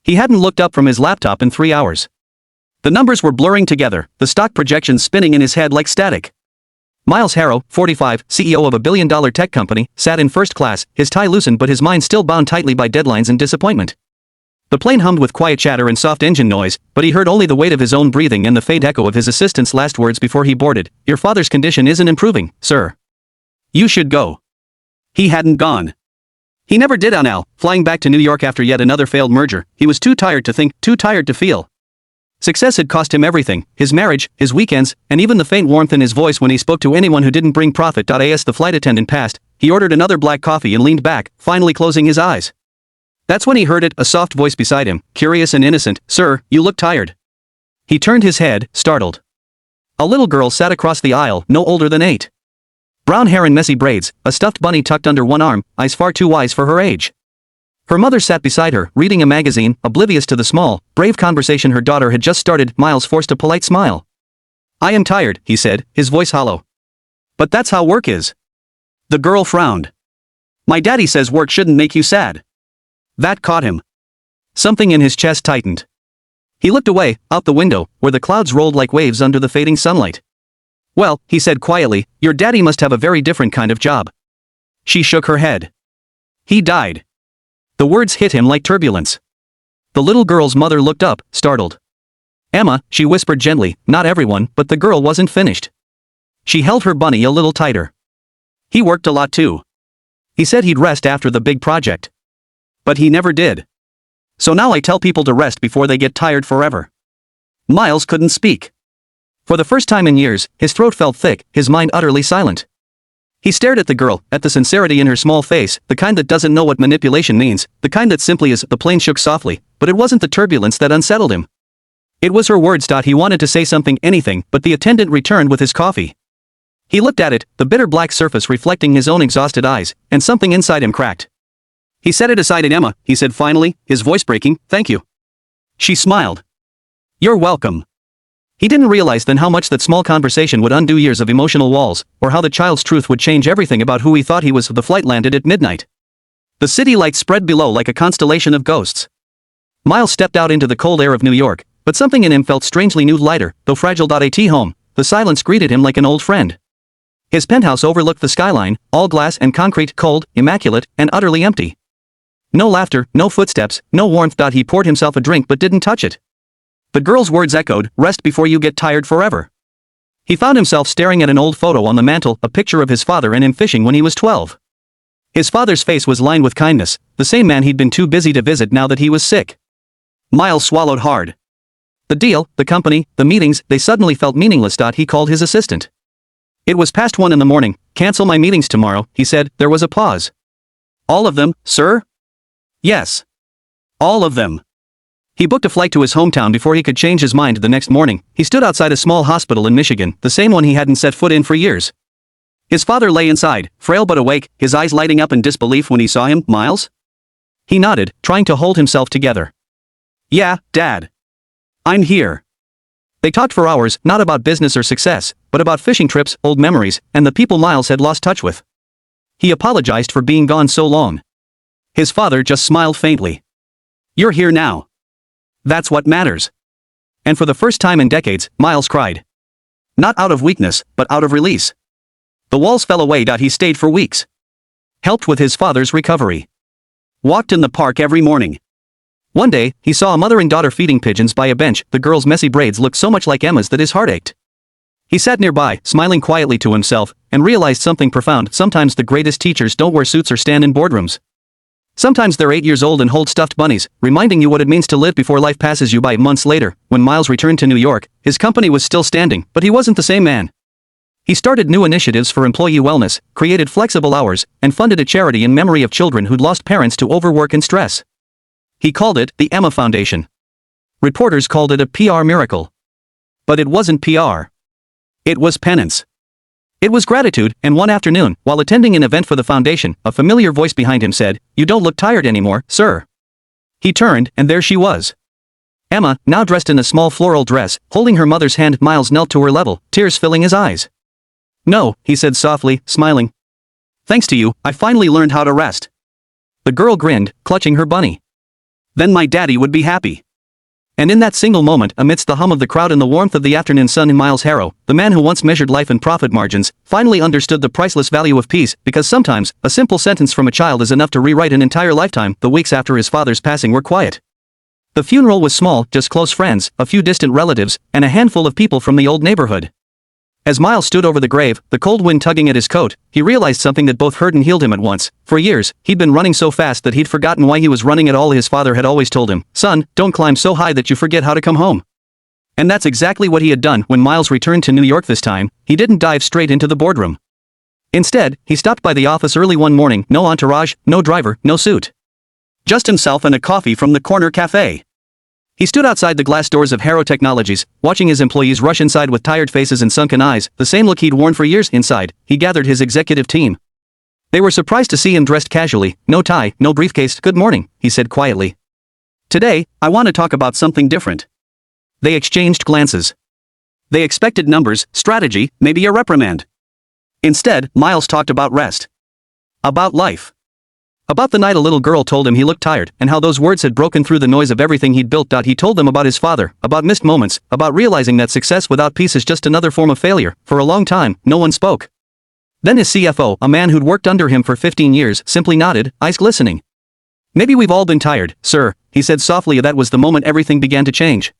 He hadn't looked up from his laptop in 3 hours. The numbers were blurring together, the stock projections spinning in his head like static. Miles Harrow, 45, CEO of a billion-dollar tech company, sat in first class, his tie loosened but his mind still bound tightly by deadlines and disappointment. The plane hummed with quiet chatter and soft engine noise, but he heard only the weight of his own breathing and the faint echo of his assistant's last words before he boarded. "Your father's condition isn't improving, sir. You should go." He hadn't gone. He never did. Flying back to New York after yet another failed merger, he was too tired to think, too tired to feel. Success had cost him everything, his marriage, his weekends, and even the faint warmth in his voice when he spoke to anyone who didn't bring profit. As the flight attendant passed, he ordered another black coffee and leaned back, finally closing his eyes. That's when he heard it, a soft voice beside him, curious and innocent. "Sir, you look tired." He turned his head, startled. A little girl sat across the aisle, no older than 8. Brown hair in messy braids, a stuffed bunny tucked under one arm, eyes far too wise for her age. Her mother sat beside her, reading a magazine, oblivious to the small, brave conversation her daughter had just started. Miles forced a polite smile. "I am tired," he said, his voice hollow. "But that's how work is." The girl frowned. "My daddy says work shouldn't make you sad." That caught him. Something in his chest tightened. He looked away, out the window, where the clouds rolled like waves under the fading sunlight. "Well," he said quietly, "your daddy must have a very different kind of job." She shook her head. "He died." The words hit him like turbulence. The little girl's mother looked up, startled. "Emma," she whispered gently, "not everyone," but the girl wasn't finished. She held her bunny a little tighter. "He worked a lot too. He said he'd rest after the big project. But he never did. So now I tell people to rest before they get tired forever." Miles couldn't speak. For the first time in years, his throat felt thick, his mind utterly silent. He stared at the girl, at the sincerity in her small face, the kind that doesn't know what manipulation means, the kind that simply is. The plane shook softly, but it wasn't the turbulence that unsettled him. It was her words. He wanted to say something, anything, but the attendant returned with his coffee. He looked at it, the bitter black surface reflecting his own exhausted eyes, and something inside him cracked. He set it aside. "Emma," he said finally, his voice breaking, "thank you." She smiled. "You're welcome." He didn't realize then how much that small conversation would undo years of emotional walls, or how the child's truth would change everything about who he thought he was. The flight landed at midnight. The city lights spread below like a constellation of ghosts. Miles stepped out into the cold air of New York, but something in him felt strangely new, lighter, though fragile. At home, the silence greeted him like an old friend. His penthouse overlooked the skyline, all glass and concrete, cold, immaculate, and utterly empty. No laughter, no footsteps, no warmth. He poured himself a drink but didn't touch it. The girl's words echoed, "Rest before you get tired forever." He found himself staring at an old photo on the mantel, a picture of his father and him fishing when he was 12. His father's face was lined with kindness, the same man he'd been too busy to visit now that he was sick. Miles swallowed hard. The deal, the company, the meetings, they suddenly felt meaningless. He called his assistant. It was past 1 in the morning. "Cancel my meetings tomorrow," he said. There was a pause. "All of them, sir?" "Yes. All of them." He booked a flight to his hometown before he could change his mind. The next morning, he stood outside a small hospital in Michigan, the same one he hadn't set foot in for years. His father lay inside, frail but awake, his eyes lighting up in disbelief when he saw him. "Miles?" He nodded, trying to hold himself together. "Yeah, Dad. I'm here." They talked for hours, not about business or success, but about fishing trips, old memories, and the people Miles had lost touch with. He apologized for being gone so long. His father just smiled faintly. "You're here now. That's what matters." And for the first time in decades, Miles cried. Not out of weakness, but out of release. The walls fell away. He stayed for weeks. Helped with his father's recovery. Walked in the park every morning. One day, he saw a mother and daughter feeding pigeons by a bench. The girl's messy braids looked so much like Emma's that his heart ached. He sat nearby, smiling quietly to himself, and realized something profound. Sometimes the greatest teachers don't wear suits or stand in boardrooms. Sometimes they're 8 years old and hold stuffed bunnies, reminding you what it means to live before life passes you by. Months later, when Miles returned to New York, his company was still standing, but he wasn't the same man. He started new initiatives for employee wellness, created flexible hours, and funded a charity in memory of children who'd lost parents to overwork and stress. He called it the Emma Foundation. Reporters called it a PR miracle. But it wasn't PR. It was penance. It was gratitude, and one afternoon, while attending an event for the foundation, a familiar voice behind him said, "You don't look tired anymore, sir." He turned, and there she was. Emma, now dressed in a small floral dress, holding her mother's hand. Miles knelt to her level, tears filling his eyes. "No," he said softly, smiling. "Thanks to you, I finally learned how to rest." The girl grinned, clutching her bunny. Then my daddy would be happy. And in that single moment, amidst the hum of the crowd and the warmth of the afternoon sun in Miles Harrow, the man who once measured life in profit margins, finally understood the priceless value of peace, because sometimes, a simple sentence from a child is enough to rewrite an entire lifetime. The weeks after his father's passing were quiet. The funeral was small, just close friends, a few distant relatives, and a handful of people from the old neighborhood. As Miles stood over the grave, the cold wind tugging at his coat, he realized something that both hurt and healed him at once. For years, he'd been running so fast that he'd forgotten why he was running at all. His father had always told him, "Son, don't climb so high that you forget how to come home." And that's exactly what he had done. When Miles returned to New York this time, he didn't dive straight into the boardroom. Instead, he stopped by the office early one morning, no entourage, no driver, no suit. Just himself and a coffee from the corner cafe. He stood outside the glass doors of Harrow Technologies, watching his employees rush inside with tired faces and sunken eyes, the same look he'd worn for years. Inside, he gathered his executive team. They were surprised to see him dressed casually, no tie, no briefcase. "Good morning," he said quietly. "Today, I want to talk about something different." They exchanged glances. They expected numbers, strategy, maybe a reprimand. Instead, Miles talked about rest. About life. About the night a little girl told him he looked tired, and how those words had broken through the noise of everything he'd built. He told them about his father, about missed moments, about realizing that success without peace is just another form of failure. For a long time, no one spoke. Then his CFO, a man who'd worked under him for 15 years, simply nodded, eyes glistening. "Maybe we've all been tired, sir," he said softly. That was the moment everything began to change.